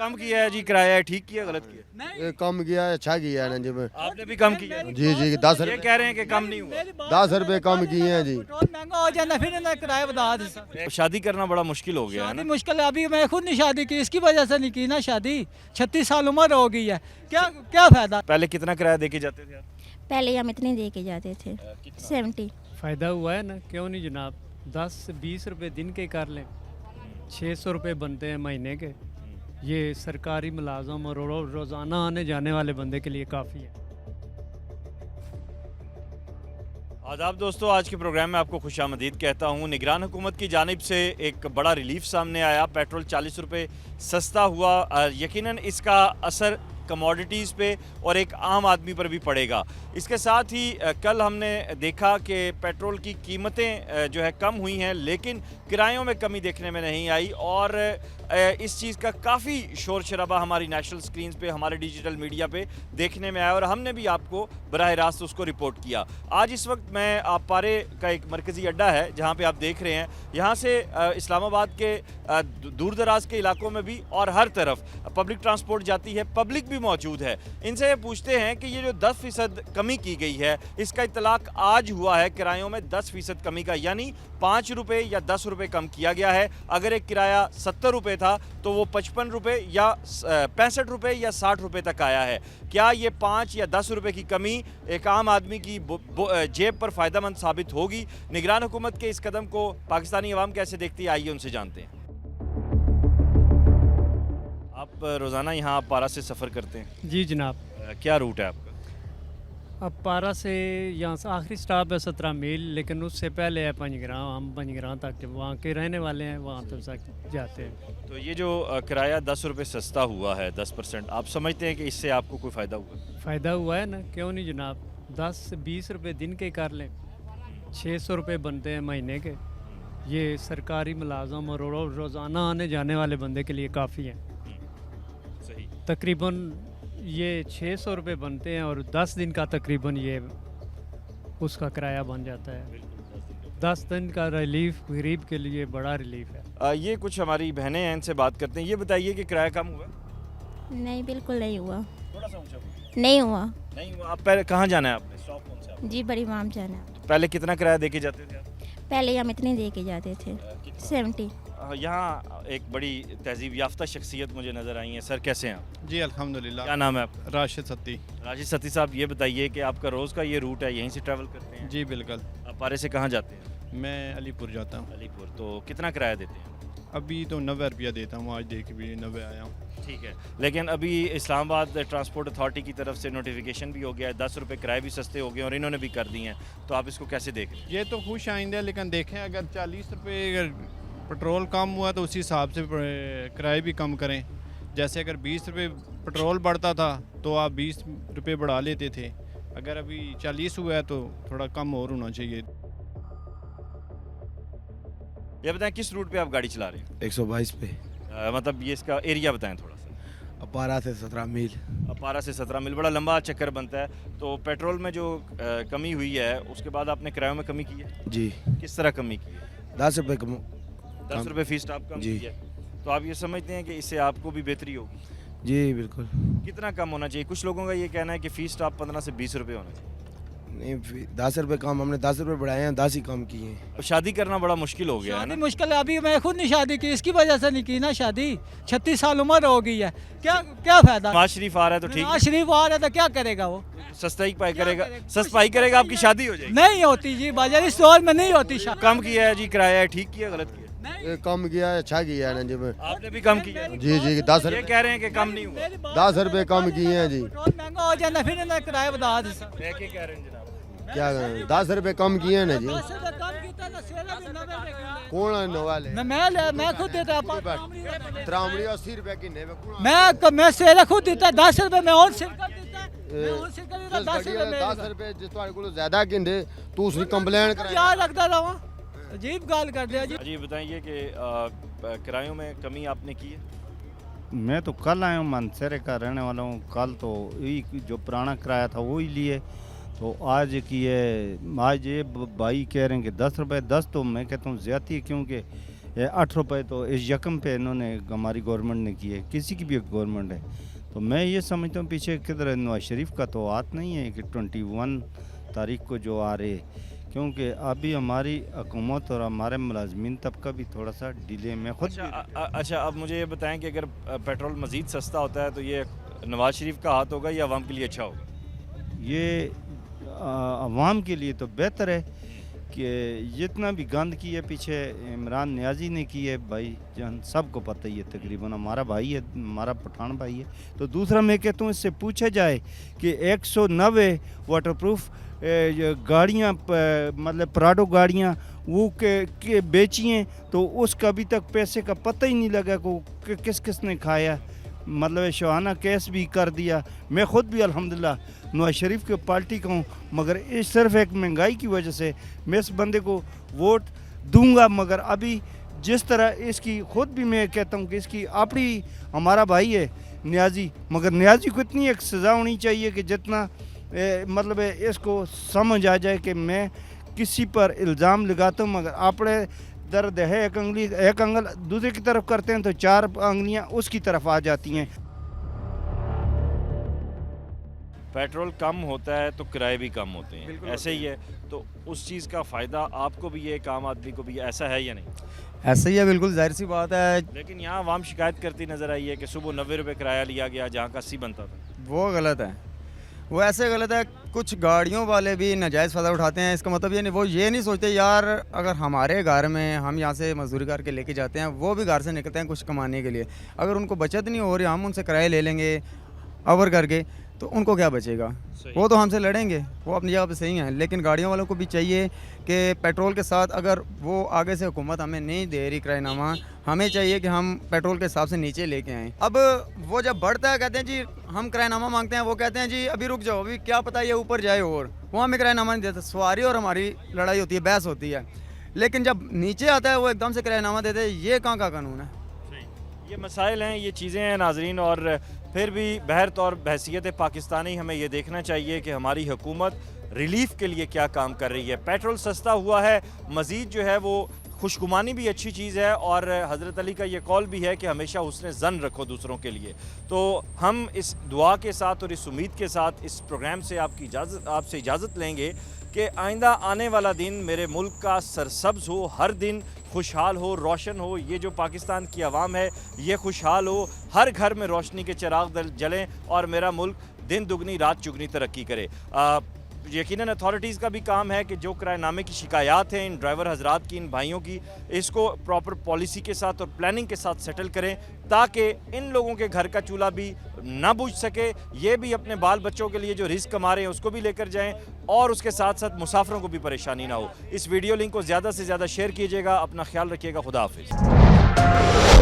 कम किया है जी किराया, ठीक किया गलत किया? ये कम किया है, अच्छा किया है ना जी। आपने भी कम किया? जी जी 10 ये रुपये कह रहे हैं कि कम नहीं हुआ। 10 रुपये कम किए हैं जी। पेट्रोल महंगा हो जाता फिर इन्हें किराया बता दे। शादी करना बड़ा मुश्किल हो गया है शादी ना। मुश्किल है, अभी मैं खुद नहीं शादी की, इसकी वजह से नहीं की ना शादी। 36 साल उम्र हो गई है, क्या क्या फायदा। पहले कितना किराया दे के जाते थे आप? पहले हम इतने दे के जाते थे 70। फ़ायदा हुआ है ना, क्यों नहीं जनाब। 10 से 20 रुपए दिन के कर लें, 600 रुपये बनते हैं महीने के। ये सरकारी मुलाजम और रोज़ाना आने जाने वाले बंदे के लिए काफ़ी है। आदाब दोस्तों, आज के प्रोग्राम में आपको खुशामदीद कहता हूँ। निगरान हुकूमत की जानिब से एक बड़ा रिलीफ सामने आया। पेट्रोल 40 रुपये सस्ता हुआ। यकीनन इसका असर कमोडिटीज़ पे और एक आम आदमी पर भी पड़ेगा। इसके साथ ही कल हमने देखा कि पेट्रोल की कीमतें जो है कम हुई हैं, लेकिन किरायों में कमी देखने में नहीं आई और इस चीज़ का काफ़ी शोर शराबा हमारी नेशनल स्क्रीन्स पे, हमारे डिजिटल मीडिया पे देखने में आया और हमने भी आपको बराह रास्त उसको रिपोर्ट किया। आज इस वक्त मैं पारे का एक मरकज़ी अड्डा है जहाँ पे आप देख रहे हैं, यहाँ से इस्लामाबाद के दूर दराज के इलाकों में भी और हर तरफ पब्लिक ट्रांसपोर्ट जाती है, पब्लिक भी मौजूद है। इनसे ये पूछते हैं कि ये जो 10% कमी की गई है, इसका इतलाक आज हुआ है किरायों में 10% कमी का, यानी 5 रुपये या 10 रुपये कम किया गया है। अगर एक किराया 70 रुपये था तो वो 55 रुपये या 65 रुपये या 60 रुपये तक आया है। क्या ये 5 या 10 रुपये की कमी एक आम आदमी की जेब पर फ़ायदेमंद साबित होगी? निगरान हुकूमत के इस कदम को पाकिस्तानी अवाम कैसे देखती है, आइए उनसे जानते हैं। आप रोज़ाना यहाँ पारा से सफ़र करते हैं? जी जनाब। क्या रूट है आपका? अब पारा से यहाँ से आखिरी स्टॉप है 17 मील, लेकिन उससे पहले है पंजग्रां। हम पंजग्रां तक जब वहाँ के रहने वाले हैं वहाँ तक जाते हैं। तो ये जो किराया 10 रुपये सस्ता हुआ है 10%, आप समझते हैं कि इससे आपको कोई फ़ायदा हुआ? फ़ायदा हुआ है ना, क्यों नहीं जनाब। 10 से 20 रुपये दिन के कर लें, 600 रुपये बनते हैं महीने के। ये सरकारी मुलाजम और रोज़ाना आने जाने वाले बंदे के लिए काफ़ी है। सही। तकरीबन ये 600 रुपये बनते हैं और 10 दिन का तकरीबन ये उसका किराया बन जाता है। 10 दिन का रिलीफ गरीब के लिए बड़ा रिलीफ है। ये कुछ हमारी बहनें हैं, इनसे बात करते हैं। ये बताइए कि किराया कम हुआ? नहीं बिल्कुल नहीं हुआ, थोड़ा सा ऊंचा बोलिए। नहीं हुआ नहीं हुआ। आप पहले कहाँ जाना है आपने? स्टॉप कौन सा है? जी, बड़ी माम जाना। पहले कितना किराया दे के जाते थे आप? पहले हम इतने दे के जाते थे 70। यहाँ एक बड़ी तहजीब याफ्ता शख्सियत मुझे नज़र आई है। सर कैसे हैं आप? जी अल्हम्दुलिल्लाह। क्या नाम है आपका? राशिद सत्ती। राशिद सती साहब, ये बताइए कि आपका रोज़ का ये रूट है, यहीं से ट्रैवल करते हैं? जी बिल्कुल। आप पारे से कहाँ जाते हैं? मैं अलीपुर जाता हूँ। अलीपुर। तो कितना किराया देते हैं? अभी तो 90 रुपया देता हूँ, आज दे के भी 90 आया हूँ। ठीक है, लेकिन अभी इस्लामाबाद ट्रांसपोर्ट अथॉरिटी की तरफ से नोटिफिकेशन भी हो गया है, 10 रुपये किराए भी सस्ते हो गए और इन्होंने भी कर दिए हैं, तो आप इसको कैसे देख रहे हैं? ये तो खुश आइंदे, लेकिन देखें अगर 40 रुपये अगर पेट्रोल कम हुआ तो उसी हिसाब से किराए भी कम करें। जैसे अगर 20 रुपये पेट्रोल बढ़ता था तो आप 20 रुपये बढ़ा लेते थे। अगर अभी 40 हुआ है तो थोड़ा कम और होना चाहिए। ये बताएं किस रूट पे आप गाड़ी चला रहे हैं? 122 पे। मतलब ये इसका एरिया बताएं थोड़ा सा। अपारा से 17 मील। अपारा से 17 मील, बड़ा लंबा चक्कर बनता है। तो पेट्रोल में जो कमी हुई है उसके बाद आपने किरायों में कमी की है? जी। किस तरह कमी की है? 10 रुपये कम। 10 रुपये फीस स्टॉप कम जी। की है। तो आप ये समझते हैं कि इससे आपको भी बेहतरी होगी? जी बिल्कुल। कितना कम होना चाहिए? कुछ लोगों का ये कहना है कि फीस स्टॉप 15 से 20 रुपये होना चाहिए। नहीं 10 रुपये कम, हमने 10 रुपये बढ़ाए हैं, 10 ही कम किए हैं। अब शादी करना बड़ा मुश्किल हो गया है शादी ना। मुश्किल है, अभी मैं खुद नहीं शादी की, इसकी वजह से नहीं की ना शादी। 36 साल उम्र हो गई है, क्या क्या फायदा। नवाज शरीफ आ रहा है तो ठीक नवाज है, शरीफ आ रहा है तो क्या करेगा वो? सस्ता ही पाई क्या करेगा, करेगा? सस्ता ही करेगा, आपकी शादी हो जाएगी। नहीं होती जी, बाजार इस दौर में नहीं होती शादी। कम किया है जी किराया, ठीक किया गलत किया? ये कम किया है, अच्छा किया है ना जी। आपने भी कम किया? जी जी 10 ये रुपये। कह रहे हैं कि कम नहीं हुआ। 10 रुपये कम किए हैं जी। पेट्रोल महंगा हो जाता फिर इन्हें किराया बता दे। मैं क्या कह रहे हैं जनाब? क्या करें, 10 रुपये कम किए हैं ना जी। 10 रुपये कम कीता ना, सेवा भी 90 रुपये की। कौन है नवाले? मैं खुद देता। त्रामड़ी 80 रुपये की ने मैं सेवा खुद देता 10 रुपये में और सिरका देता। मैं और सिरका देता 10 रुपये में। 10 रुपये जिस ਤੁਹਾਡੇ ਕੋਲ ਜ਼ਿਆਦਾ ਕਿੰਦੇ ਤੂੰ ਉਸकी कंप्लेंट करा। याद रखता रहा, अजीब गाल कर दिया जी। जी बताइए कि किरायों में कमी आपने की है? मैं तो कल आया हूँ, मानसरे का रहने वाला हूँ। कल तो यही जो पुराना किराया था वो ही लिए, तो आज की है, आज ये भाई कह रहे हैं कि 10 रुपये। 10 तो मैं कहता हूँ ज़्यादा ही, क्योंकि ये 8 रुपए तो इस यकम पे इन्होंने हमारी गवर्नमेंट ने किए, किसी की भी गवर्नमेंट है। तो मैं ये समझता हूँ पीछे किधर नवाज शरीफ का तो हाथ नहीं है कि 21 तारीख को जो आ रहे, क्योंकि अभी हमारी हुकूमत और हमारे मुलाजमीन तबका भी थोड़ा सा डिले में खुद अच्छा, अब मुझे ये बताएं कि अगर पेट्रोल मज़ीद सस्ता होता है तो ये नवाज शरीफ का हाथ होगा या अवाम के लिए अच्छा होगा? ये अवाम के लिए तो बेहतर है कि जितना भी गंद की है पीछे इमरान नियाज़ी ने की है, भाई जान सबको पता ही है, तकरीबन हमारा भाई है, हमारा पठान भाई है। तो दूसरा मैं कहता हूँ इससे पूछा जाए कि 190 वाटरप्रूफ गाड़ियाँ मतलब प्राडो गाड़ियाँ वो के बेची हैं, तो उसका अभी तक पैसे का पता ही नहीं लगा कि किस किस ने खाया, मतलब शहाना केस भी कर दिया। मैं ख़ुद भी अल्हम्दुलिल्लाह नवाज शरीफ के पार्टी का हूँ, मगर इस सिर्फ एक महंगाई की वजह से मैं इस बंदे को वोट दूंगा। मगर अभी जिस तरह इसकी ख़ुद भी मैं कहता हूँ कि इसकी अपनी हमारा भाई है नियाज़ी, मगर नियाज़ी को इतनी एक सज़ा होनी चाहिए कि जितना मतलब इसको समझ आ जाए कि मैं किसी पर इल्ज़ाम लगाता हूँ मगर अपने दर्द है, एक अंगल दूसरे की तरफ करते हैं तो 4 अंगलियां उसकी तरफ आ जाती हैं। पेट्रोल कम होता है तो किराए भी कम होते हैं, ऐसे ही है। तो उस चीज़ का फ़ायदा आपको भी है, आम आदमी को भी, ऐसा है या नहीं? ऐसा ही है, बिल्कुल जाहिर सी बात है। लेकिन यहाँ आवाम शिकायत करती नज़र आई है कि सुबह 90 रुपये किराया लिया गया जहाँ का 80 बनता था। वो गलत है, वो ऐसे गलत है। कुछ गाड़ियों वाले भी नाजायज़ फ़ायदा उठाते हैं। इसका मतलब ये नहीं, वो ये नहीं सोचते यार अगर हमारे घर में हम यहाँ से मजदूरी करके लेके जाते हैं, वो भी घर से निकलते हैं कुछ कमाने के लिए, अगर उनको बचत नहीं हो रही हम उनसे किराए ले लेंगे अवर करके तो उनको क्या बचेगा? वो तो हमसे लड़ेंगे, वो अपनी जगह पे सही हैं। लेकिन गाड़ियों वालों को भी चाहिए कि पेट्रोल के साथ अगर वो आगे से हुकूमत हमें नहीं दे रही किराएनामा, हमें चाहिए कि हम पेट्रोल के हिसाब से नीचे लेके आएँ। अब वो जब बढ़ता है कहते हैं जी हम किराएनामा मांगते हैं, वो कहते हैं जी अभी रुक जाओ, अभी क्या पता ये ऊपर जाए, और वो हमें किराएनामा नहीं देते। सवारी और हमारी लड़ाई होती है, बहस होती है। लेकिन जब नीचे आता है वो एकदम से किराएनामा देते हैं, ये कहाँ का कानून है? ये मसाइल हैं, ये चीज़ें हैं नाजरीन। और फिर भी बहरत और बहसीत पाकिस्तानी हमें ये देखना चाहिए कि हमारी हुकूमत रिलीफ के लिए क्या काम कर रही है। पेट्रोल सस्ता हुआ है, मज़ीद जो है वो खुशगुमानी भी अच्छी चीज़ है, और हज़रत अली का ये कौल भी है कि हमेशा हुस्न ज़न रखो दूसरों के लिए। तो हम इस दुआ के साथ और इस उम्मीद के साथ इस प्रोग्राम से आपसे इजाज़त लेंगे कि आइंदा आने वाला दिन मेरे मुल्क का सरसब्ज़ हो, हर दिन खुशहाल हो, रोशन हो। ये जो पाकिस्तान की आवाम है ये खुशहाल हो, हर घर में रोशनी के चिराग जलें और मेरा मुल्क दिन दुगनी रात चुगनी तरक्की करे। यकीनन अथॉरिटीज़ का भी काम है कि जो किराएनामे की शिकायत हैं इन ड्राइवर हजरात की, इन भाइयों की, इसको प्रॉपर पॉलिसी के साथ और प्लानिंग के साथ सेटल करें ताकि इन लोगों के घर का चूल्हा भी ना बुझ सके, ये भी अपने बाल बच्चों के लिए जो रिस्क कमा रहे हैं उसको भी लेकर जाएं, और उसके साथ साथ मुसाफिरों को भी परेशानी ना हो। इस वीडियो लिंक को ज़्यादा से ज़्यादा शेयर कीजिएगा। अपना ख्याल रखिएगा। खुदा हाफिज़।